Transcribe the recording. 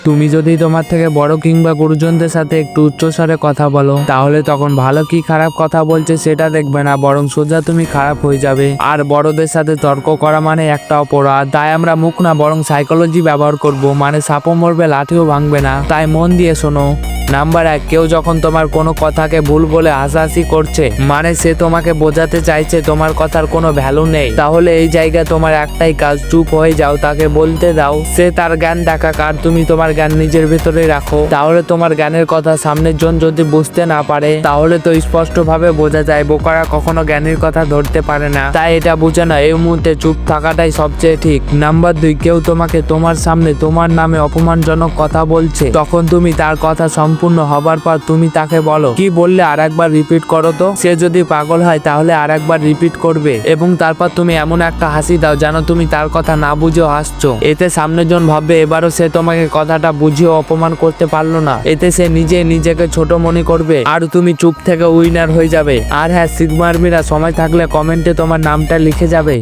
তুমি যদি তোমার থেকে বড় কিংবা গুরুজনদের সাথে একটু উচ্চস্বরে কথা বলো, তাহলে তখন ভালো কি খারাপ কথা বলছে সেটা দেখবে না, বরং সোজা তুমি খারাপ হয়ে যাবে। আর বড়দের সাথে তর্ক করা মানে একটা অপরাধ। তাই আমরা মুখ না বরং সাইকোলজি ব্যবহার করব, মানে সাপও মরবে লাঠিও ভাঙবে না। তাই মন দিয়ে শোনো। নাম্বার 1, কেউ যখন তোমার কোনো কথাকে ভুল বলে হাসাহাসি করছে, মানে সে তোমাকে বোঝাতে চাইছে তোমার কথার কোনো ভ্যালু নেই, তাহলে এই জায়গায় তোমার একটাই কাজ, চুপ হয়ে যাও, তাকে বলতে দাও। সে তার জ্ঞান দেখাক আর তুমি তোমার জ্ঞান নিজের ভেতরে রাখো। তাহলে তোমার জ্ঞানের কথা সামনের জন যদি বুঝতে না পারে, তাহলে তো স্পষ্ট ভাবে বোঝা যায় বোকারা কখনো জ্ঞানীর কথা ধরতে পারে না। তাই এটা বুঝে না, এই মুহূর্তে চুপ থাকাটাই সবচেয়ে ঠিক। নাম্বার 2, কেউ তোমাকে তোমার সামনে তোমার নামে অপমানজনক কথা বলছে, তখন তুমি তার কথা সম্পূর্ণ হবার পর তুমি তাকে বলো, কি বললে আর একবার রিপিট করো তো। সে যদি পাগল হয় তাহলে আর একবার রিপিট করবে, এবং তারপর তুমি এমন একটা হাসি দাও যেন তুমি তার কথা না বুঝেও হাসছো। এতে সামনের জন ভাববে এবারও সে তোমাকে কথাটা বুঝিয়েও অপমান করতে পারলো না। এতে সে নিজেকে ছোট মনে করবে আর তুমি চুপ থেকে উইনার হয়ে যাবে। আর হ্যাঁ, সিগমা আর্মিরা সময় থাকলে কমেন্টে তোমার নামটা লিখে যাবে।